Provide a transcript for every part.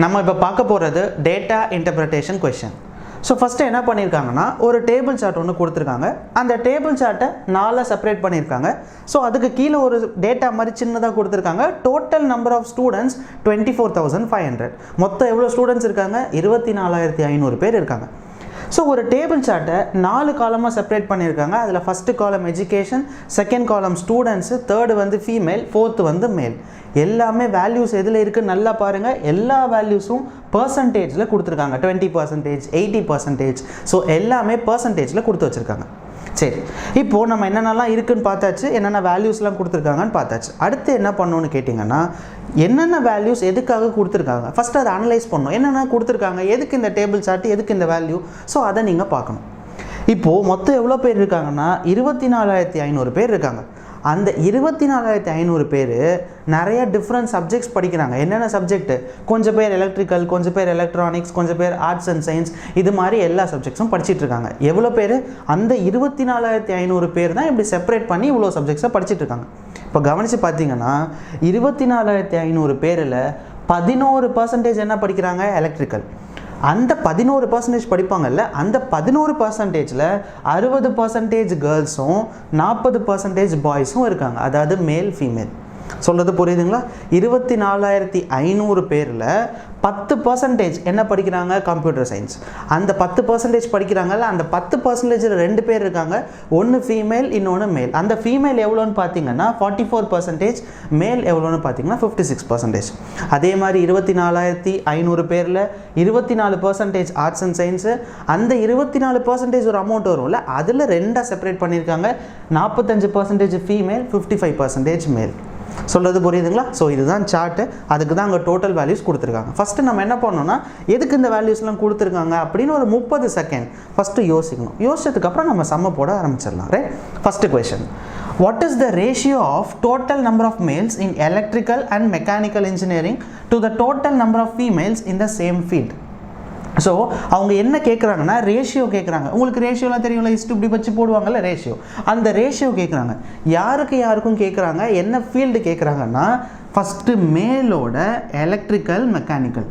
நம்ம இப்போ பார்க்க போகிறது data interpretation question. So first என்ன பண்ணியிருக்காங்கன்னா ஒரு டேபிள் சார்ட் ஒன்று கொடுத்துருக்காங்க. அந்த டேபிள் சார்ட்டை 4 செப்பரேட் பண்ணியிருக்காங்க. ஸோ அதுக்கு கீழே ஒரு டேட்டா மாதிரி சின்னதாக கொடுத்துருக்காங்க. Total number of students 24,500. மொத்தம் எவ்வளோ ஸ்டூடெண்ட்ஸ் இருக்காங்க? 24,500 பேர் இருக்காங்க. ஸோ ஒரு டேபிள் சார்ட்டை 4 காலமாக செப்பரேட் பண்ணியிருக்காங்க. அதில் ஃபஸ்ட்டு காலம் education, second column students, third வந்து ஃபீமேல், ஃபோர்த்து வந்து மேல். எல்லாமே வேல்யூஸ் எதில் இருக்குது நல்லா பாருங்கள். எல்லா வேல்யூஸும் பர்சன்டேஜில் கொடுத்துருக்காங்க. 20%, 80%. ஸோ எல்லாமே பர்சன்டேஜில் கொடுத்து வச்சுருக்காங்க. சரி, இப்போது நம்ம என்னென்னலாம் இருக்குதுன்னு பார்த்தாச்சு, என்னென்ன வேல்யூஸ்லாம் கொடுத்துருக்காங்கன்னு பார்த்தாச்சு. அடுத்து என்ன பண்ணணும்னு கேட்டிங்கன்னா, என்னென்ன வேல்யூஸ் எதுக்காக கொடுத்துருக்காங்க ஃபஸ்ட்டு அதை அனலைஸ் பண்ணணும். என்னென்ன கொடுத்துருக்காங்க, எதுக்கு இந்த டேபிள் சார்ட், எதுக்கு இந்த வேல்யூ, ஸோ அதை நீங்கள் பார்க்கணும். இப்போது மொத்தம் எவ்வளோ பேர் இருக்காங்கன்னா 24,500 பேர் இருக்காங்க. அந்த 24,500 பேர் நிறைய டிஃப்ரெண்ட் சப்ஜெக்ட்ஸ் படிக்கிறாங்க. என்னென்ன சப்ஜெக்ட்? கொஞ்சம் பேர் எலக்ட்ரிக்கல், கொஞ்சம் பேர் எலக்ட்ரானிக்ஸ், கொஞ்சம் பேர் ஆர்ட்ஸ் அண்ட் சயின்ஸ், இது மாதிரி எல்லா சப்ஜெக்ட்ஸும் படிச்சுட்டு இருக்காங்க. எவ்வளோ பேர்? அந்த 24,500 பேர் தான் இப்படி செப்பரேட் பண்ணி இவ்வளோ சப்ஜெக்ட்ஸை படிச்சுட்டு இருக்காங்க. இப்போ கவனித்து பார்த்தீங்கன்னா 24,500 பேரில் 11% என்ன படிக்கிறாங்க? எலக்ட்ரிக்கல். அந்த 11% படிப்பாங்கல்ல, அந்த 11%ல் 60% கேர்ள்ஸும் 40% பாய்ஸும் இருக்காங்க. அதாவது மேல் ஃபீமேல். சொல்கிறது புரியுதுங்களா? 24,500 பேரில் 10% என்ன படிக்கிறாங்க? Computer science. அந்த 10% படிக்கிறாங்கல்ல, அந்த 10%ல் 2 பேர் இருக்காங்க. ஒன்று ஃபீமேல், இன்னொன்று மேல். அந்த ஃபீமேல் எவ்வளோன்னு பார்த்தீங்கன்னா 44%, மேல் எவ்வளோன்னு பார்த்தீங்கன்னா 56%. அதே மாதிரி 24,500 பேரில் 24% ஆர்ட்ஸ் அண்ட் சயின்ஸு. அந்த 24% ஒரு அமௌண்ட் வரும்ல, அதில் 2 செப்பரேட் பண்ணியிருக்காங்க. 45% ஃபீமேல், 55% மேல். சொல்கிறது புரியுதுங்களா? ஸோ இதுதான் சார்ட்டு. அதுக்கு தான் அங்கே டோட்டல் வேல்யூஸ் கொடுத்துருக்காங்க. ஃபஸ்ட்டு நம்ம என்ன பண்ணோம்னா, எதுக்கு இந்த வேல்யூஸ்லாம் கொடுத்துருக்காங்க அப்படின்னு ஒரு 30 செகண்ட் ஃபஸ்ட்டு யோசிக்கணும். யோசிச்சதுக்கப்புறம் நம்ம சம்ம போட ஆரம்பிச்சிடலாம். Right? First question, what is the ratio of total number of males in electrical and mechanical engineering to the total number of females in the same field? So அவங்க என்ன கேட்குறாங்கன்னா ரேஷியோ கேட்குறாங்க. உங்களுக்கு ரேஷியோலாம் தெரியும்ல, இஸ்ட்டு இப்படி வச்சு போடுவாங்கல்ல ரேஷியோ. அந்த ரேஷியோ கேட்குறாங்க. யாருக்கும் கேட்குறாங்க? என்ன ஃபீல்டு கேட்குறாங்கன்னா, ஃபஸ்ட்டு மேலோட எலக்ட்ரிக்கல் மெக்கானிக்கல்,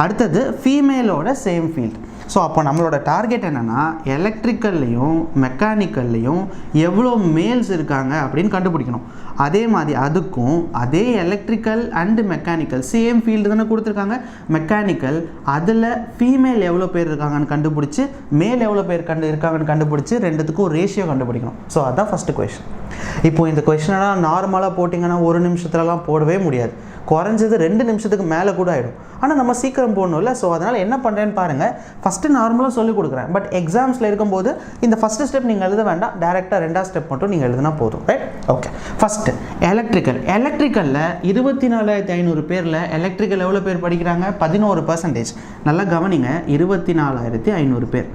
அடுத்தது ஃபீமேலோட சேம் ஃபீல்டு. ஸோ அப்போ நம்மளோட டார்கெட் என்னென்னா, எலக்ட்ரிக்கல்லையும் மெக்கானிக்கல்லையும் எவ்வளோ மேல்ஸ் இருக்காங்க அப்படின்னு கண்டுபிடிக்கணும். அதே மாதிரி அதுக்கும் அதே electrical and mechanical same field தானே கொடுத்துருக்காங்க. மெக்கானிக்கல் அதில் ஃபீமேல் எவ்வளோ பேர் இருக்காங்கன்னு கண்டுபிடிச்சி, மேல் எவ்வளோ பேர் இருக்காங்கன்னு கண்டுபிடிச்சி, ரெண்டுத்துக்கும் ரேஷியோ கண்டுபிடிக்கணும். ஸோ அதுதான் ஃபஸ்ட்டு கொஸ்டின். இப்போது இந்த கொஸ்டினெல்லாம் நார்மலாக போட்டிங்கன்னா 1 நிமிஷத்துலலாம் போடவே முடியாது. குறைஞ்சது 2 நிமிஷத்துக்கு மேலே கூட ஆகிடும். ஆனால் நம்ம சீக்கிரம் போடணும்ல. ஸோ அதனால் என்ன பண்ணுறேன்னு பாருங்கள். ஃபஸ்ட்டு நார்மலாக சொல்லிக் கொடுக்குறேன். பட் எக்ஸாம்ஸில் இருக்கும்போது இந்த ஃபஸ்ட்டு ஸ்டெப் நீங்கள் எழுத வேண்டாம். டேரெக்டாக 2ஆவது ஸ்டெப் மட்டும் நீங்கள் எழுதினா போதும். ரைட்? ஓகே. ஃபஸ்ட்டு எலக்ட்ரிக்கலில் 24,500 பேரில் எலக்ட்ரிக்கல் எவ்வளோ பேர் படிக்கிறாங்க? 11%. நல்லா கவனிங்க, 24,500 பேர்.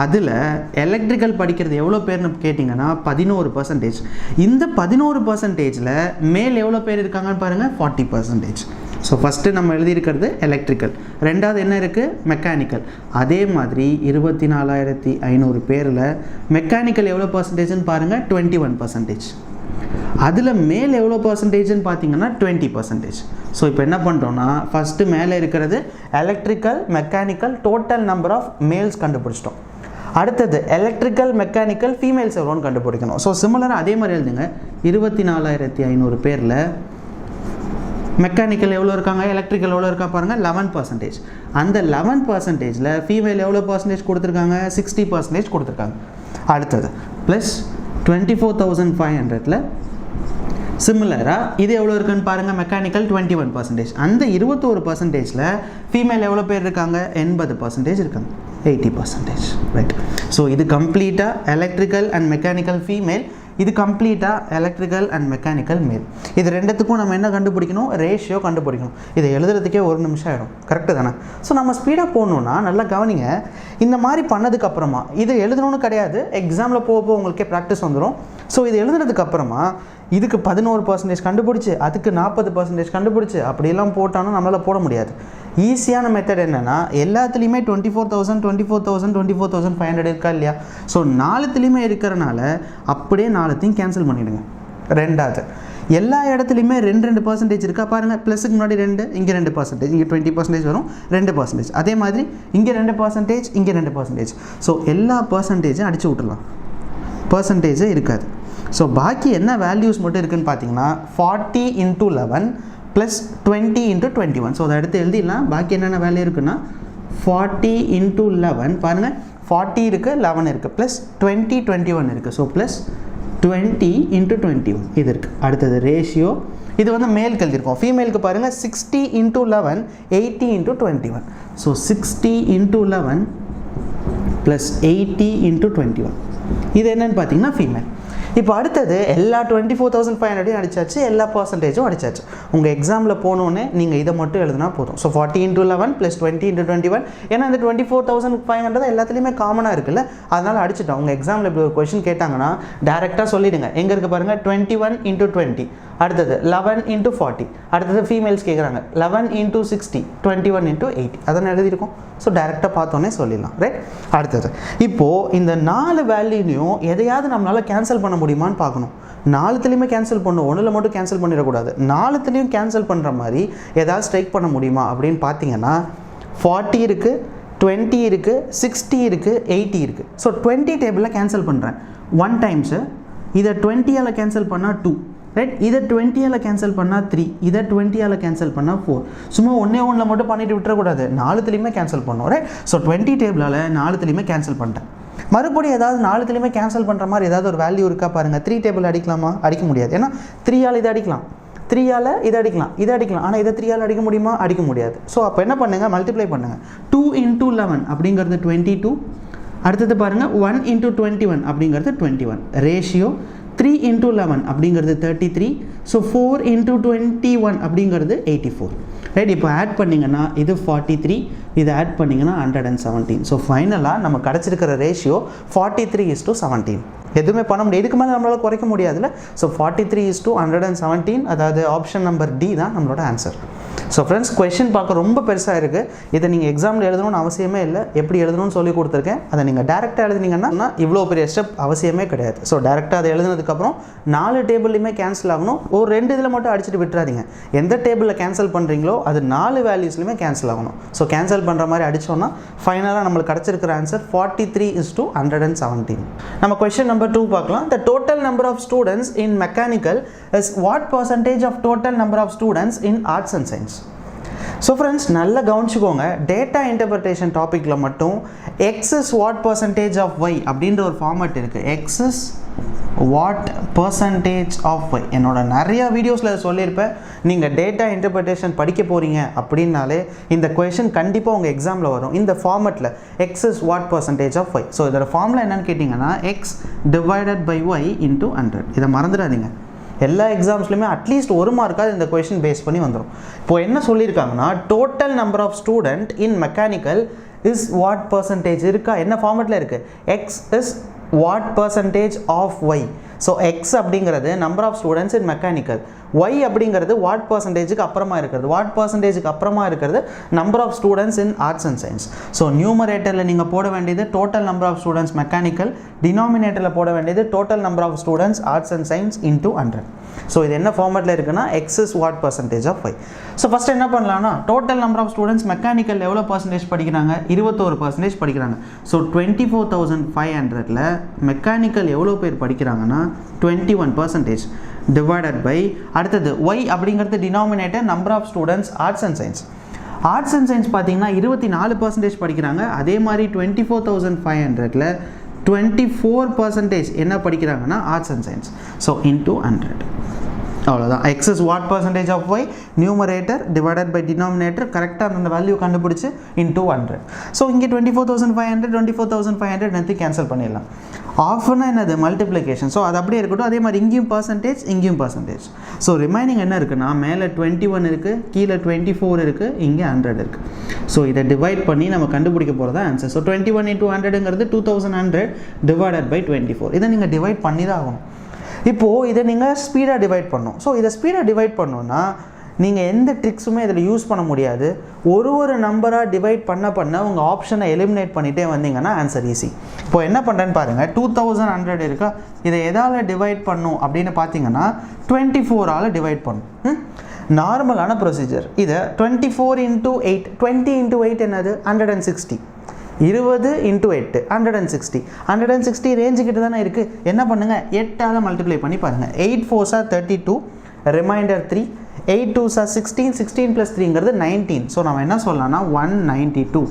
அதில் எலக்ட்ரிக்கல் படிக்கிறது எவ்வளோ பேர்னு கேட்டிங்கன்னா 11%. இந்த 11%ல் மேல் எவ்வளோ பேர் இருக்காங்கன்னு பாருங்கள், 40%. ஸோ ஃபஸ்ட்டு நம்ம எழுதியிருக்கிறது எலக்ட்ரிக்கல். ரெண்டாவது என்ன இருக்குது? மெக்கானிக்கல். அதே மாதிரி 24,500 பேரில் மெக்கானிக்கல் எவ்வளோ பர்சன்டேஜ்னு பாருங்கள், 21%. அதில் மேல் எவ்வளோ பர்சன்டேஜ்னு பார்த்தீங்கன்னா 20%. ஸோ இப்போ என்ன பண்ணுறோன்னா, ஃபஸ்ட்டு மேலே இருக்கிறது electrical mechanical total number of males கண்டுபிடிச்சிட்டோம். அடுத்தது எலக்ட்ரிக்கல் மெக்கானிக்கல் ஃபீமேல்ஸ் எவ்வளோன்னு கண்டுபிடிக்கணும். ஸோ சிமிலராக அதே மாதிரி எழுதுங்க. 24,500 பேரில் மெக்கானிக்கல் எவ்வளோ இருக்காங்க, எலக்ட்ரிக்கல் எவ்வளோ இருக்கா பாருங்கள், 11%. அந்த 11%ல் ஃபீமேல் எவ்வளோ பர்சன்டேஜ் கொடுத்துருக்காங்க? 60% கொடுத்துருக்காங்க. அடுத்தது ப்ளஸ் 24,500ல் சிமிலராக இது எவ்வளோ இருக்குன்னு பாருங்கள், மெக்கானிக்கல் 21%. அந்த 21%ல் ஃபீமேல் எவ்வளோ பேர் இருக்காங்க? 80% இருக்காங்க, 80%. ரைட்? ஸோ இது கம்ப்ளீட்டாக எலக்ட்ரிக்கல் அண்ட் மெக்கானிக்கல் ஃபீமேல், இது கம்ப்ளீட்டாக எலக்ட்ரிக்கல் அண்ட் மெக்கானிக்கல் மேல். இது ரெண்டுத்துக்கும் நம்ம என்ன கண்டுபிடிக்கணும்? ரேஷியோ கண்டுபிடிக்கணும். இதை எழுதுறதுக்கே 1 நிமிஷம் ஆகிடும். கரெக்டு தானே? ஸோ நம்ம ஸ்பீடாக போகணுன்னா நல்லா கவனிங்க. இந்த மாதிரி பண்ணதுக்கப்புறமா இது எழுதணும்னு கிடையாது, எக்ஸாமில் போக உங்களுக்கே ப்ராக்டிஸ் வந்துடும். ஸோ இது எழுதுனதுக்கப்புறமா இதுக்கு 11% கண்டுபிடிச்சி, அதுக்கு 40% கண்டுபிடிச்சி அப்படியெல்லாம் போட்டாலும் நம்மளால் போட முடியாது. ஈஸியான மெத்தட் என்னென்னா, எல்லாத்துலேயுமே 24,000 24,000 24,500 இருக்கா இல்லையா? ஸோ 4த்துலேயுமே இருக்கிறனால அப்படியே 4த்தையும் கேன்சல் பண்ணிவிடுங்க. ரெண்டாவது எல்லா இடத்துலையுமே 2% இருக்கா பாருங்கள். ப்ளஸுக்கு முன்னாடி 2, இங்கே 2%, இங்கே 20% வரும், 2%. அதே மாதிரி இங்கே 2%, இங்கே 2%. ஸோ எல்லா பர்சன்டேஜும் அடிச்சு விட்டுடலாம், பர்சன்டேஜே இருக்காது. ஸோ பாக்கி என்ன வேல்யூஸ் மட்டும் இருக்குதுன்னு பார்த்தீங்கன்னா 40 × 11 + 20 × 21. ஸோ அதை எடுத்து எழுதிடலாம். பாக்கி என்னென்ன வேல்யூ இருக்குன்னா 40 × 11 பாருங்கள், 40 இருக்குது, 11 இருக்குது, ப்ளஸ் 20 21 இருக்குது. ஸோ ப்ளஸ் 20 × 21 இது இருக்குது. அடுத்தது ரேஷியோ, இது வந்து மேலுக்கு எழுதியிருக்கோம். ஃபீமேலுக்கு பாருங்கள் 60 × 11 80 × 21. ஸோ 60 × 11 + 80 × 21 இது என்னன்னு பார்த்தீங்கன்னா ஃபீமேல். இப்போ அடுத்தது எல்லா 24,500 அடிச்சாச்சு, எல்லா பர்சன்டேஜும் அடிச்சாச்சு. உங்கள் எக்ஸாமில் போனோன்னே நீங்கள் இதை மட்டும் எழுதுனா போதும். ஸோ 40 × 11 + 20 × 21. ஏன்னா இந்த 24,500 எல்லாத்துலேயுமே காமனாக இருக்குல்ல, அதனால் அடிச்சுட்டோம். உங்கள் எக்ஸாமில் இப்படி ஒரு கொஷின் கேட்டாங்கன்னா டேரெக்டாக சொல்லிவிடுங்க. எங்கே இருக்குது பாருங்கள், 21 × 20, அடுத்தது 11 × 40, அடுத்தது ஃபீமேல்ஸ் கேட்குறாங்க 11 × 60, 21 × 80. அதான் எழுதியிருக்கோம். ஸோ டேரெக்டாக பார்த்தோன்னே சொல்லிடலாம், ரைட். அடுத்தது இப்போது இந்த 4 வேல்யூனையும் எதையாவது நம்மளால் கேன்சல் பண்ண முடியுமான்னு பார்க்கணும். 4த்துலேயுமே கேன்சல் பண்ணணும், ஒன்றில் மட்டும் கேன்சல் பண்ணிடக்கூடாது. 4த்துலேயும் கேன்சல் பண்ணுற மாதிரி ஏதாவது ஸ்ட்ரைக் பண்ண முடியுமா அப்படின்னு பார்த்தீங்கன்னா 40 இருக்குது, 20 இருக்குது, 60 இருக்குது, 80 இருக்குது. ஸோ 20 டேபிளில் கேன்சல் பண்ணுறேன் 1 டைம்ஸு, இதை 20ஆல் கேன்சல் பண்ணால் 2, ரைட். இதை 20ஆல் கேன்சல் பண்ணால் 3, இதை 20ஆல் கேன்சல் பண்ணால் 4. சும்மா ஒன்றில் மட்டும் பண்ணிட்டு விட்டுறக்கூடாது, 4த்துலேயுமே கேன்சல் பண்ணோம், ரைட். ஸோ 20 டேபிளால் 4த்துலேயுமே கேன்சல் பண்ணிட்டேன். மறுபடியும் ஏதாவது 4த்துலேயுமே கேன்சல் பண்ணுற மாதிரி ஏதாவது ஒரு வேல்யூ இருக்கா பாருங்கள். 3 டேபிள் அடிக்கலாமா? அடிக்க முடியாது. ஏன்னா 3ஆல் இதை அடிக்கலாம், 3ஆல் இதை அடிக்கலாம், இதை அடிக்கலாம். ஆனால் இதை 3ஆல் அடிக்க முடியுமா? அடிக்க முடியாது. ஸோ அப்போ என்ன பண்ணுங்கள், மல்டிப்ளை பண்ணுங்கள். 2 × 11 அப்படிங்கிறது 22. அடுத்தது பாருங்கள் 1 × 21 அப்படிங்கிறது 21. ரேஷியோ 3 × 11 அப்படிங்கிறது 33. ஸோ 4 × 21 அப்படிங்கிறது 84, ரைட். இப்போ ஆட் பண்ணிங்கன்னா இது 43, இதை ஆட் பண்ணிங்கன்னா 117. ஸோ ஃபைனலாக நம்ம கிடச்சிருக்கிற ரேஷியோ 43:17. எதுவுமே பண்ண முடியாது, இதுக்கு மேலே நம்மளால் குறைக்க முடியாதுல்ல. ஸோ 43:117, அதாவது ஆப்ஷன் நம்பர் டி தான் நம்மளோட ஆன்சர். ஸோ ஃப்ரெண்ட்ஸ், கொஷின் பார்க்க ரொம்ப பெருசாக இருக்குது. இதை நீங்கள் எக்ஸாமில் எழுதணும்னு அவசியமே இல்லை. எப்படி எழுதணும்னு சொல்லி கொடுத்துருக்கேன். அதை நீங்கள் டேரெக்டாக எழுதினீங்கன்னா இவ்வளோ பெரிய ஸ்டெப் அவசியமே கிடையாது. ஸோ டேரெக்டாக அதை எழுதுனதுக்கப்புறம் 4 டேபிள்லையுமே கேன்சல் ஆகணும். ஒரு 2 இதில் மட்டும் அடிச்சுட்டு விட்டுறாதீங்க. எந்த டேபிளில் கேன்சல் பண்ணுறீங்களோ அது 4 வேல்யூஸ்லையுமே கேன்சல் ஆகணும். ஸோ கேன்சல் பண்ணுற மாதிரி அடித்தோன்னா ஃபைனலாக நம்மளுக்கு கிடச்சிருக்கிற ஆன்சர் 43:117. நம்ம கொஷின் நம்பர் 2 பார்க்கலாம். The total number of students in mechanical is what percentage of total number of students in arts and science? So friends, நல்லா கவனிச்சுக்கோங்க. டேட்டா இன்டர்பிரிட்டேஷன் டாப்பிக்கில் மட்டும் X is what percentage of Y அப்படின்ற ஒரு format இருக்குது. X is what percentage of Y. என்னோட நிறையா வீடியோஸில் சொல்லியிருப்பேன். நீங்கள் டேட்டா இன்டர்பிரிட்டேஷன் படிக்க போகிறீங்க அப்படின்னாலே இந்த கொஷின் கண்டிப்பாக உங்கள் எக்ஸாமில் வரும். இந்த ஃபார்மேட்டில் X is what percentage of Y. So இதோட ஃபார்முலா என்னன்னு கேட்டிங்கன்னா X divided by Y into 100. இதை மறந்துடாதீங்க. எல்லா எக்ஸாம்ஸ்லையுமே அட்லீஸ்ட் 1 மார்க்காக இந்த கொஷின் பேஸ் பண்ணி வந்துடும். இப்போது என்ன சொல்லியிருக்காங்கன்னா total number of student in mechanical is what percentage இருக்கா, என்ன ஃபார்மேட்டில் இருக்குது, X is what percentage of Y. So X அப்படிங்கிறது number of students in mechanical, Y அப்படிங்கிறது வாட் பர்சன்டேஜுக்கு அப்புறமா இருக்கிறது, வாட் பர்சன்டேஜுக்கு அப்புறமா இருக்கிறது number of students in arts and science. So நியூமரேட்டரில் நீங்கள் போட வேண்டியது total number of students mechanical, டினாமினேட்டரில் போட வேண்டியது total number of students arts and science into 100. So இது என்ன ஃபார்மேட்டில் இருக்குன்னா X is what percentage of Y. So first என்ன பண்ணலாம்னா total number of students mechanical எவ்வளோ பர்சன்டேஜ் படிக்கிறாங்க, 21% படிக்கிறாங்க. ஸோ 24,500ல் மெக்கானிக்கல் எவ்வளோ பேர் படிக்கிறாங்கன்னா 21% டிவைடட் பை அடுத்தது ஒய் அப்படிங்கிறது denominator number of students arts and science. Arts and science பார்த்தீங்கன்னா 24% படிக்கிறாங்க. அதே மாதிரி 24,500ல் 24% என்ன படிக்கிறாங்கன்னா arts and science. So into 100. அவ்வளோதான். X is what percentage of Y, numerator divided by denominator கரெக்டாக அந்த வேல்யூ கண்டுபிடிச்சி இன்டூ 100. ஸோ இங்கே 24,500 நேற்று கேன்சல் பண்ணிடலாம். ஆஃப்னா என்னது, மல்டிப்ளிகேஷன். ஸோ அது அப்படியே இருக்கட்டும். அதே மாதிரி இங்கேயும் பர்சன்டேஜ், இங்கேயும் பர்சன்டேஜ். ஸோ ரிமைனிங் என்ன இருக்குன்னா மேலே 21 இருக்குது, கீழே 24 இருக்குது, இங்கே 100 இருக்குது. ஸோ இதை டிவைட் பண்ணி நம்ம கண்டுபிடிக்க போகிறதா ஆன்சர். ஸோ 21 × 100ங்கிறது 2100 டிவைடட் பை 24. இதை நீங்கள் டிவைட் பண்ணி தான் ஆகணும். இப்போது இதை நீங்கள் ஸ்பீடாக டிவைட் பண்ணணும். ஸோ இதை ஸ்பீடாக டிவைட் பண்ணோன்னா நீங்கள் எந்த ட்ரிக்ஸுமே இதில் யூஸ் பண்ண முடியாது. ஒரு நம்பராக டிவைட் பண்ண உங்கள் ஆப்ஷனை எலிமினேட் பண்ணிகிட்டே வந்தீங்கன்னா ஆன்சர் ஈஸி. இப்போ என்ன பண்ணுறேன்னு பாருங்கள், 2100 இருக்கா, இதை எதால் டிவைட் பண்ணும் அப்படின்னு பார்த்தீங்கன்னா 24ஆல் டிவைட் பண்ணும். நார்மலான ப்ரொசீஜர். இதை 24 × 8, 20 × 8 என்னது 160, 20 × 8 160, 160 ரேஞ்சுக்கிட்ட தானே இருக்குது. என்ன பண்ணுங்கள், 8ஆல் மல்டிப்ளை பண்ணி பாருங்கள். 8 4s are 32, reminder 3, 8 2s are 16, 16 + 3ங்கிறது 19. ஸோ நம்ம என்ன சொல்லலாம்னா 192.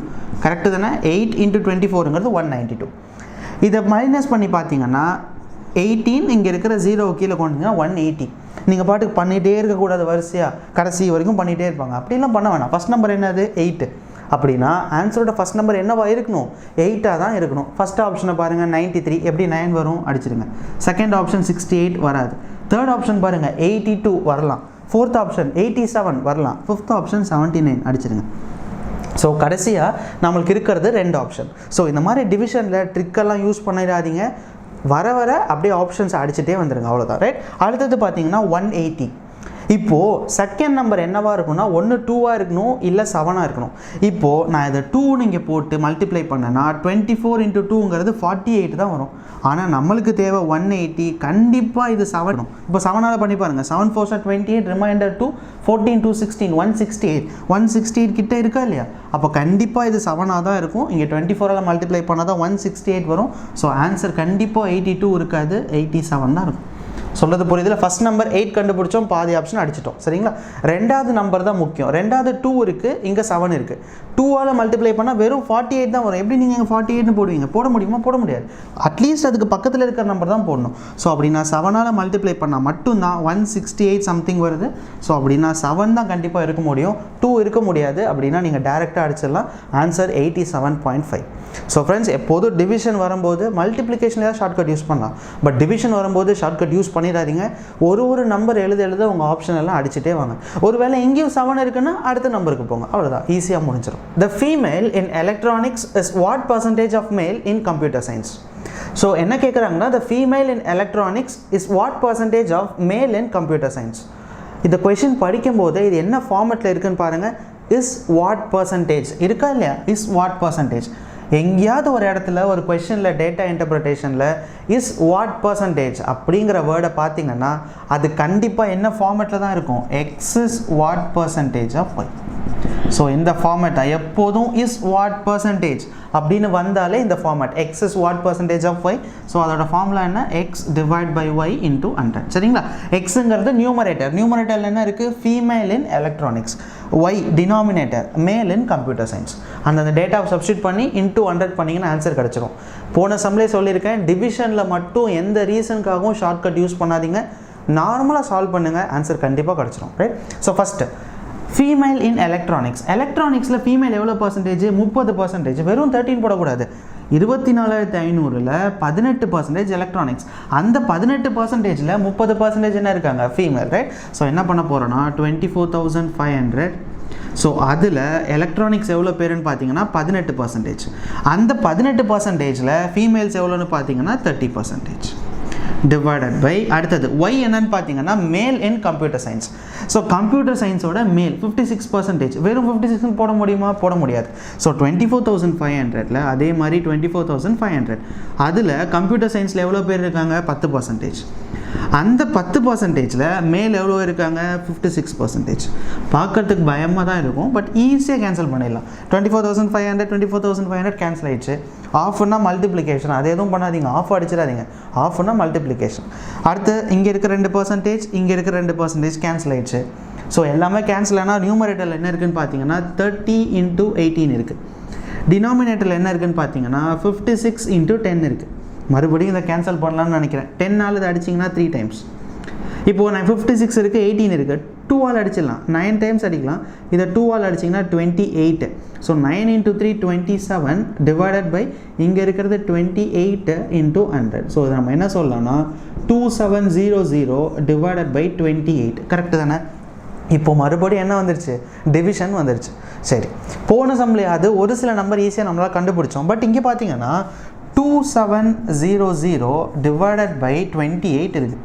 கரெக்டு தானே? 8 × 24ங்கிறது 192. இதை மைனஸ் பண்ணி பார்த்தீங்கன்னா 18 இங்கே இருக்கிற 0 கீழே கொண்டுங்கன்னா 180. நீங்கள் பாட்டுக்கு பண்ணிகிட்டே இருக்கக்கூடாது, வரிசையாக கடைசி வரைக்கும் பண்ணிகிட்டே இருப்பாங்க. அப்படிலாம் பண்ண வேணாம். ஃபஸ்ட் நம்பர் என்னது 8. அப்படின்னா ஆன்சரோட ஃபஸ்ட் நம்பர் என்னவா இருக்கணும், 8ஆக தான் இருக்கணும். ஃபஸ்ட் ஆப்ஷனை பாருங்கள் 93, எப்படி 9 வரும் அடிச்சிடுங்க. செகண்ட் ஆப்ஷன் 68 வராது. தேர்ட் ஆப்ஷன் பாருங்கள் 82 வரலாம். ஃபோர்த் ஆப்ஷன் 87 வரலாம். Fifth option 79 அடிச்சிடுங்க. ஸோ கடைசியாக நம்மளுக்கு இருக்கிறது 2 ஆப்ஷன். ஸோ இந்த மாதிரி டிவிஷனில் ட்ரிக்கெல்லாம் யூஸ் பண்ணிடாதீங்க. வர அப்படியே ஆப்ஷன்ஸ் அடிச்சுட்டே வந்துடுங்க, அவ்வளோதான். ரைட். அடுத்தது பார்த்தீங்கன்னா 180. இப்போது செகண்ட் நம்பர் என்னவாக இருக்கும்னா ஒன்று 2ஆக இருக்கணும், இல்லை 7ஆக இருக்கணும். இப்போது நான் இதை 2 இங்கே போட்டு மல்டிப்ளை பண்ணேன்னா 24 × 2ங்கிறது 48 தான் வரும். ஆனால் நம்மளுக்கு தேவை 180. கண்டிப்பாக இது 7. இப்போ 7ஆல் பண்ணி பாருங்கள். 7 4s are 28, ரிமைண்டர் 2, 14 2 16, 168. 168 கிட்டே இருக்கா இல்லையா? அப்போ கண்டிப்பாக இது 7ஆக தான் இருக்கும். இங்கே 24ஆல் மல்டிப்ளை பண்ணால் தான் 168 வரும். ஸோ ஆன்சர் கண்டிப்பாக 82 இருக்காது, 87 தான் இருக்கும். சொல்கிறது புரியுதுல? ஃபஸ்ட் நம்பர் 8 கண்டுபிடிச்சோம், பாதி ஆப்ஷன் அடிச்சிட்டோம். சரிங்களா? ரெண்டாவது நம்பர் தான் முக்கியம். ரெண்டாவது 2 இருக்குது, இங்கே 7 இருக்குது. 2ஆல் மல்டிப்ளை பண்ணால் வெறும் 48 தான் வரும். எப்படி நீங்கள் இங்கே 48ன்னு போடுவீங்க? போட முடியுமா? போட முடியாது. அட்லீஸ்ட் அதுக்கு பக்கத்தில் இருக்கிற நம்பர் தான் போடணும். ஸோ அப்படின்னா 7ஆல் மல்டிப்ளை பண்ணால் மட்டும்தான் 168 சம்திங் வருது. ஸோ அப்படின்னா 7 தான் கண்டிப்பாக இருக்க முடியும், 2 இருக்க முடியாது. அப்படின்னா நீங்கள் டேரெக்டாக அடிச்சிடலாம். ஆன்சர் 87.5. ஸோ ஃப்ரெண்ட்ஸ், எப்போதும் டிவிஷன் வரும்போது மல்டிப்ளிகேஷனில் ஷார்ட்கட் யூஸ் பண்ணலாம். பட் டிவிஷன் வரும்போது ஷார்ட்கட் யூஸ் பண்ணிடாதீங்க. ஒரு நம்பர் எழுத உங்கள் ஆப்ஷன் எல்லாம் அடிச்சுட்டே வாங்க. ஒருவேளை எங்கேயும் 7 இருக்குன்னா அடுத்த நம்பருக்கு போங்க, அவ்வளோதான், ஈஸியாக முடிஞ்சிடும். The female in electronics is what percentage of male in computer science? So என்ன கேட்குறாங்கன்னா, the female in electronics is what percentage of male in computer science? இந்த கொஷின் படிக்கும்போது இது என்ன ஃபார்மெட்டில் இருக்குன்னு பாருங்கள். இஸ் வாட் பர்சன்டேஜ் இருக்கா இல்லையா? Is what percentage. எங்கேயாவது ஒரு இடத்துல ஒரு கொஷனில் டேட்டா இன்டர்பிரிட்டேஷனில் இஸ் வாட் பர்சன்டேஜ் அப்படிங்கிற வேர்டை பார்த்தீங்கன்னா அது கண்டிப்பாக என்ன ஃபார்மேட்டில் தான் இருக்கும்? X is what percentage of Y. So இந்த ஃபார்மேட்டை எப்போதும் இஸ் வாட் பர்சன்டேஜ் அப்படின்னு வந்தாலே இந்த format X is what percentage of Y. So அதோட ஃபார்முலா என்ன? X divide by Y into 100. சரிங்களா? எக்ஸுங்கிறது நியூமரேட்டர். நியூமரேட்டரில் என்ன இருக்குது? Female in electronics. Y denominator, மேல் இன் கம்ப்யூட்டர் சயின்ஸ். அந்த டேட்டாவை சப்ஸ்டியூட் பண்ணி இன்டூ 100 பண்ணிங்கன்னா ஆன்சர் கிடச்சிரும். போன சம்லேயே சொல்லியிருக்கேன், டிவிஷனில் மட்டும் எந்த ரீசனுக்காகவும் ஷார்ட்கட் யூஸ் பண்ணாதீங்க. நார்மலாக சால்வ் பண்ணுங்கள், ஆன்சர் கண்டிப்பாக கிடச்சிரும். Right. So first female in electronics. எலக்ட்ரானிக்ஸில் ஃபீமேல் எவ்வளோ பர்சன்டேஜ்? 30%. வெறும் 13 போடக்கூடாது. 24,500ல் 18% எலக்ட்ரானிக்ஸ். அந்த 18%ல் 30% என்ன இருக்காங்க? ஃபீமேல். ரைட். ஸோ என்ன பண்ண போகிறோன்னா 24,500. ஸோ அதில் எலக்ட்ரானிக்ஸ் எவ்வளோ பேருன்னு பார்த்தீங்கன்னா 18%. அந்த 18%ல் ஃபீமேல்ஸ் எவ்வளோன்னு பார்த்தீங்கன்னா 30%. டிவைடட் பை அடுத்தது ஒய் என்னன்னு பார்த்தீங்கன்னா male in computer science. So computer சயின்ஸோட மேல் 56%. வெறும் 56 போட முடியுமா? போட முடியாது. ஸோ 24,500ல் அதே மாதிரி 24,500 அதில் கம்ப்யூட்டர் சயின்ஸில் எவ்வளோ பேர் இருக்காங்க? 10%. அந்த 10%ல் மேல் எவ்வளோ இருக்காங்க? 56%. பார்க்கறதுக்கு பயமாக தான் இருக்கும், பட் ஈஸியாக கேன்சல் பண்ணிடலாம். 24,500 கேன்சல் ஆயிடுச்சு. ஆஃப்னா மல்டிப்ளிகேஷன், அது எதுவும் பண்ணாதீங்க, ஆஃப் அடிச்சிடாதீங்க. ஆஃப்னா மல்டிப்ளிகேஷன். அடுத்து இங்கே இருக்கிற 2%, இங்கே இருக்கிற 2% கேன்சல் ஆயிடுச்சு. ஸோ எல்லாமே கேன்சல் ஆனால் நியூமரேட்டரில் என்ன இருக்குதுன்னு பார்த்தீங்கன்னா 30 × 18 இருக்குது. டினாமினேட்டரில் என்ன இருக்குதுன்னு பார்த்தீங்கன்னா 56 × 10 இருக்குது. மறுபடியும் இதை கேன்சல் பண்ணலான்னு நினைக்கிறேன். 10ஆல் இதை அடிச்சிங்கன்னா 3 டைம்ஸ். இப்போது நான் 56 இருக்குது, 18 இருக்குது, 2ஆல் அடிச்சிடலாம். 9 டைம்ஸ் அடிக்கலாம். இதை 2ஆல் அடிச்சிங்கன்னா 28. ஸோ 9 × 3 27 டிவைடட் பை இங்கே இருக்கிறது 28 × 100. ஸோ இதை நம்ம என்ன சொல்லலாம்னா 2700 டிவைடட் பை 28. கரெக்டு தானே? இப்போ மறுபடியும் என்ன வந்துருச்சு? டிவிஷன் வந்துருச்சு. சரி, போன சம்லையாவது ஒரு சில நம்பர் ஈஸியாக நம்மளால் கண்டுபிடிச்சோம். பட் இங்கே பார்த்தீங்கன்னா 2700 டிவைடட் பை 28 இருக்குது.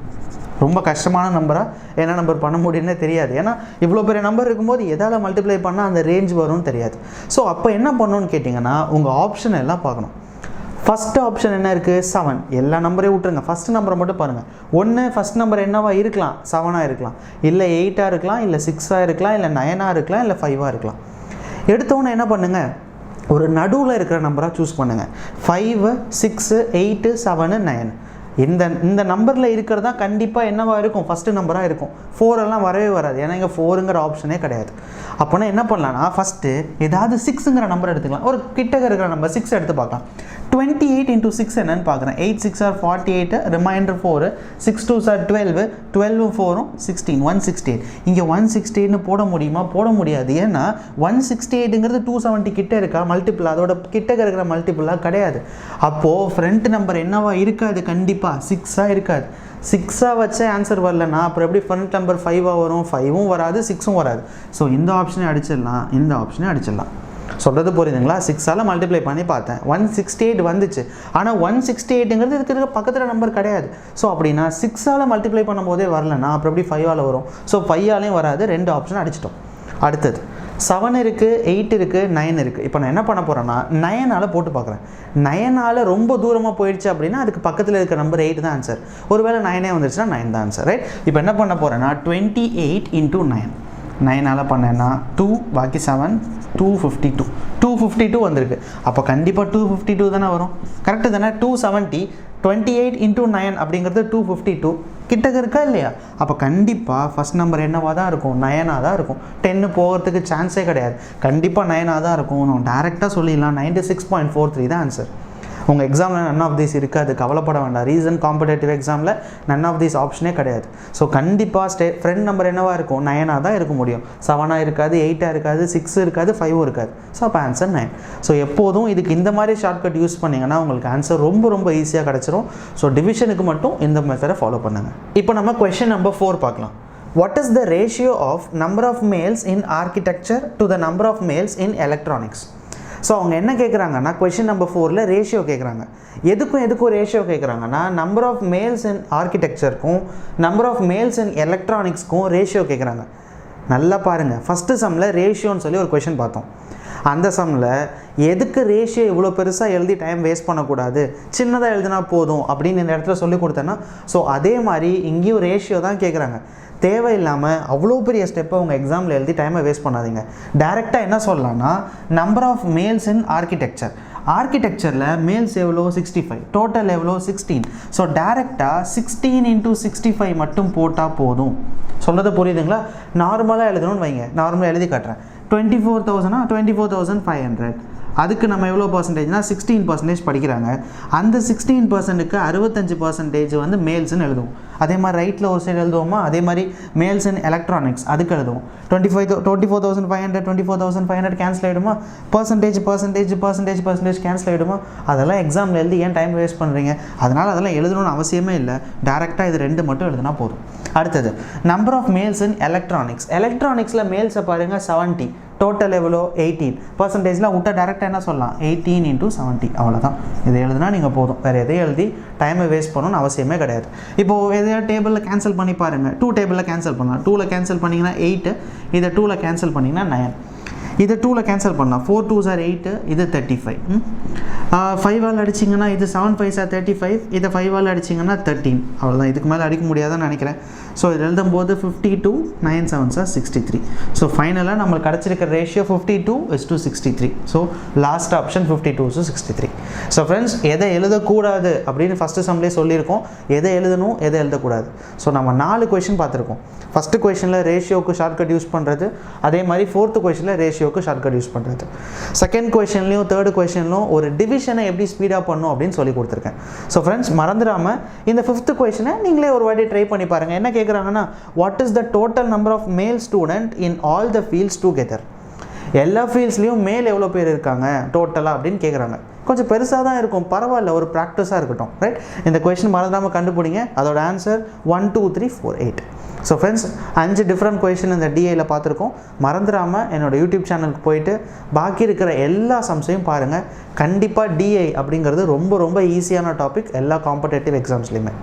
ரொம்ப கஷ்டமான நம்பராக என்ன நம்பர் பண்ண முடியும்னே தெரியாது. ஏன்னா இவ்வளோ பெரிய நம்பர் இருக்கும்போது எதால் மல்டிப்ளை பண்ணால் அந்த ரேஞ்ச் வரும்னு தெரியாது. ஸோ அப்போ என்ன பண்ணணும்னு கேட்டிங்கன்னா உங்கள் ஆப்ஷன் எல்லாம் பார்க்கணும். ஃபஸ்ட்டு ஆப்ஷன் என்ன இருக்குது? 7. எல்லா நம்பரையும் விட்டுருங்க, ஃபஸ்ட்டு நம்பரை மட்டும் பாருங்கள். ஒன்று ஃபஸ்ட் நம்பர் என்னவா இருக்கலாம்? 7ஆக இருக்கலாம், இல்லை 8ஆக இருக்கலாம், இல்லை 6ஆக இருக்கலாம், இல்லை 9ஆக இருக்கலாம், இல்லை 5ஆக இருக்கலாம். எடுத்தோன்னே என்ன பண்ணுங்கள், ஒரு நடுவில் இருக்கிற நம்பராக சூஸ் பண்ணுங்கள். 5, 6, 8, 7, 9. இந்த நம்பரில் இருக்கிறது தான் கண்டிப்பாக என்னவாக இருக்கும்? ஃபஸ்ட்டு நம்பராக இருக்கும். 4 எல்லாம் வரவே வராது, ஏன்னா இங்கே 4ங்கிற ஆப்ஷனே கிடையாது. அப்போனா என்ன பண்ணலான்னா ஃபஸ்ட்டு ஏதாவது 6ங்கிற நம்பர் எடுத்துக்கலாம். ஒரு கிட்டக்க இருக்கிற நம்பர் 6 எடுத்து பார்க்கலாம். 28 into 6 என்னன்னு பார்க்குறேன். 8 6 are 48, ரிமைண்டர் 4, 6 2s are 12, 12 4 16, 168. இங்கே 168ன்னு போட முடியுமா? போட முடியாது. ஏன்னா 168ங்கிறது 270 கிட்ட இருக்கா மல்டிபிள், அதோட கிட்டக்க இருக்கிற மல்டிபிளாக கிடையாது. அப்போது ஃப்ரண்ட் நம்பர் என்னவா இருக்காது? கண்டிப்பாக 6ஆக இருக்காது. 6ஆக வச்ச ஆன்சர் வரலன்னா அப்புறம் எப்படி ஃப்ரண்ட் நம்பர் 5ஆக வரும்? 5ம் வராது, 6ம் வராது. ஸோ இந்த ஆப்ஷனே அடிச்சிடலாம், இந்த ஆப்ஷனே அடிச்சிடலாம். சொல்கிறது புரியுதுங்களா? 6ஆல் மல்டிப்ளை பண்ணி பார்த்தேன், 168 வந்துச்சு. ஆனால் 168ங்கிறது இதுக்கு பக்கத்தில் நம்பர் கிடையாது. ஸோ அப்படின்னா 6ஆல் மல்டிப்ளை பண்ணும்போதே வரலன்னா அப்புறம் எப்படி 5ஆல் வரும்? ஸோ 5ஆலையும் வராது, 2 ஆப்ஷன் அடிச்சிட்டோம். அடுத்தது 7 இருக்குது, 8 இருக்குது, 9 இருக்குது. இப்போ நான் என்ன பண்ண போகிறேன்னா 9ஆல் போட்டு பார்க்குறேன். 9ஆல் ரொம்ப தூரமாக போயிடுச்சு அப்படின்னா அதுக்கு பக்கத்தில் இருக்கிற நம்பர் 8 தான் ஆன்சர். ஒருவேளை 9ஏ வந்துருச்சுன்னா 9 தான் ஆன்சர், ரைட்? இப்போ என்ன பண்ண போகிறேன்னா 28 into 9. 9ஆல் பண்ணேன்னா 2, பாக்கி 7, 252. 252 வந்திருக்கு. அப்போ கண்டிப்பாக 252 தானே வரும். கரெக்டு தானே? 270, 28 into 9 அப்படிங்கிறது 252 கிட்டக்க இருக்கா இல்லையா? அப்போ கண்டிப்பாக ஃபஸ்ட் நம்பர் என்னவாக தான் இருக்கும்? 9ஆக தான் இருக்கும். 10 போகிறதுக்கு சான்ஸே கிடையாது. கண்டிப்பாக 9ஆக தான் இருக்கும். நம்ம டேரெக்டாக சொல்லிடலாம், 96.43 தான் ஆன்சர். உங்கள் எக்ஸாமில் நன் ஆஃப் தீஸ் இருக்காது, கவலைப்பட வேண்டாம். ரீசன் காம்படேட்டிவ் எக்ஸாமில் நன் ஆஃப் தீஸ் ஆப்ஷனே கிடையாது. ஸோ கண்டிப்பாக ஃப்ரெண்ட் நம்பர் என்னவாக இருக்கும்? 9ஆக தான் இருக்க முடியும். 7ஆக இருக்காது, 8ஆக இருக்காது, 6 இருக்காது, 5 இருக்காது. ஸோ அப்போ ஆன்சர் 9. ஸோ எப்போதும் இதுக்கு இந்த மாதிரி ஷார்ட்கட் யூஸ் பண்ணிங்கன்னா உங்களுக்கு ஆன்சர் ரொம்ப ரொம்ப ஈஸியாக கிடச்சிரும். ஸோ டிவிஷனுக்கு மட்டும் இந்த மெத்தடை ஃபாலோ பண்ணுங்கள். இப்போ நம்ம கொஷின் நம்பர் 4 பார்க்கலாம். What is the ratio of number of males in architecture to the number of males in electronics? So அவங்க என்ன கேட்குறாங்கன்னா கொஷின் நம்பர் 4ல் ரேஷியோ கேட்குறாங்க. எதுக்கும் ரேஷியோ கேட்குறாங்கன்னா நம்பர் ஆஃப் மேல்ஸ் இன் ஆர்கிடெக்சருக்கும் நம்பர் ஆஃப் மேல்ஸ் இன் எலக்ட்ரானிக்ஸ்க்கும் ratio கேட்குறாங்க. நல்லா பாருங்கள், ஃபஸ்ட்டு சம்மில் ரேஷியோன்னு சொல்லி ஒரு கொஷின் பார்த்தோம். அந்த சம்மில் எதுக்கு ரேஷியோ இவ்வளோ பெருசாக எழுதி டைம் வேஸ்ட் பண்ணக்கூடாது, சின்னதாக எழுதினா போதும் அப்படின்னு இந்த இடத்துல சொல்லி கொடுத்தேன்னா, ஸோ அதே மாதிரி இங்கேயும் ரேஷியோ தான் கேட்குறாங்க. தேவையில்லாமல் அவ்வளோ பெரிய ஸ்டெப்பை உங்கள் எக்ஸாமில் எழுதி டைமை வேஸ்ட் பண்ணாதீங்க. டேரெக்டாக என்ன சொல்லலாம்னா number of males in architecture. ஆர்கிடெக்சரில் மேல்ஸ் எவ்வளோ? 65, டோட்டல் எவ்வளோ? 16. ஸோ டேரெக்டாக 16 into 65 மட்டும் போட்டால் போதும். சொல்கிறது புரியுதுங்களா? நார்மலாக எழுதணும்னு வைங்க, நார்மலாக எழுதி காட்டுறேன். 24,000 24,500. அதுக்கு நம்ம எவ்வளோ பர்சன்டேஜ்னா 16% படிக்கிறாங்க. அந்த 16%க்கு 65% வந்து மேல்ஸ்ன்னு எழுதுவோம். அதே மாதிரி ரைட்டில் ஒரு சைடு எழுதுவோமா, அதே மாதிரி மேல்ஸ் இன் எலக்ட்ரானிக்ஸ் அதுக்கு எழுதுவோம். 24,500 24,500 கேன்சல் ஆகிடுமா? பர்சன்டேஜ் கேன்சல் ஆகிடுமா? அதெல்லாம் எக்ஸாமில் எழுதி ஏன் டைம் வேஸ்ட் பண்ணுறீங்க? அதனால் அதெல்லாம் எழுதணும்னு அவசியமே இல்லை. டேரெக்டாக இது 2 மட்டும் எழுதுனா போதும். அடுத்தது number of males in electronics. எலக்ட்ரானிக்ஸில் மேல்ஸை பாருங்கள் 70, டோட்டல் எவ்வளோ? 18. பர்சன்டேஜ்லாம் விட்டால் டேரெக்டாக என்ன சொல்லலாம்? 18 into 70. அவ்வளோதான். இதை எழுதுனா நீங்கள் போதும். வேறு எதையும் எழுதி டைமை வேஸ்ட் பண்ணணும்னு அவசியமே கிடையாது. இப்போது எதையாவது டேபிளில் கேன்சல் பண்ணி பாருங்கள். 2 டேபிளில் கேன்சல் பண்ணலாம். 2ல் கேன்சல் பண்ணிங்கன்னா 8, இதை 2ல் கேன்சல் பண்ணிங்கன்னா 9. இதை 2ல் கேன்சல் பண்ணலாம். 4 2s are 8, இது 35. 5ஆல் அடிச்சிங்கன்னா இது 7 5s are 35, இதை 5ஆல் அடிச்சிங்கன்னா 13. அவ்வளோதான். இதுக்கு மேலே அடிக்க முடியாதுன்னு நினைக்கிறேன். ஸோ இது எழுதும்போது 52 9 7s are 63. ஸோ ஃபைனலாக நம்மளுக்கு கிடச்சிருக்கிற ratio 52:63. So last option 52:63. So friends, எதை எழுதக்கூடாது அப்படின்னு ஃபஸ்ட்டு சம்லேயே சொல்லியிருக்கோம். எதை எழுதணும், எதை எழுதக்கூடாது. ஸோ நம்ம 4 கொஷின் பார்த்துருக்கோம். ஃபஸ்ட்டு கொஷனில் ரேஷியோவுக்கு ஷார்ட்கட் யூஸ் பண்ணுறது, அதே மாதிரி 4th கொஷனில் ரேஷியோவுக்கு ஷார்ட்கட் யூஸ் பண்ணுறது. செகண்ட் கொஷன்லையும் 3rd கொஷன்லையும் ஒரு டிவிஷனை எப்படி ஸ்பீடாக பண்ணும் அப்படின்னு சொல்லி கொடுத்துருக்கேன். ஸோ ஃப்ரெண்ட்ஸ், மறந்துடாமல் இந்த 5th கொஷனை நீங்களே ஒரு வாட்டி ட்ரை பண்ணி பாருங்கள். என்ன கேட்குறாங்கன்னா, what is the total number of male student in all the fields together? எல்லா ஃபீல்ட்ஸ்லேயும் மேல் எவ்வளோ பேர் இருக்காங்க டோட்டலாக அப்படின்னு கேட்குறாங்க. கொஞ்சம் பெருசாக தான் இருக்கும், பரவாயில்ல, ஒரு ப்ராக்டிஸாக இருக்கட்டும், ரைட்? இந்த கொஷின் மறந்துடாமல் கண்டுபிடிங்க. அதோட answer 1 2 3 4 8. So friends, 5 different question இந்த டிஏயில் பார்த்துருக்கோம். மறந்துடாமல் என்னோடய யூடியூப் சேனலுக்கு போயிட்டு பாக்கி இருக்கிற எல்லா சம்ஸையும் பாருங்கள். கண்டிப்பாக டிஐ அப்படிங்கிறது ரொம்ப ரொம்ப ஈஸியான டாபிக் எல்லா காம்படேட்டிவ் எக்ஸாம்ஸ்லையுமே.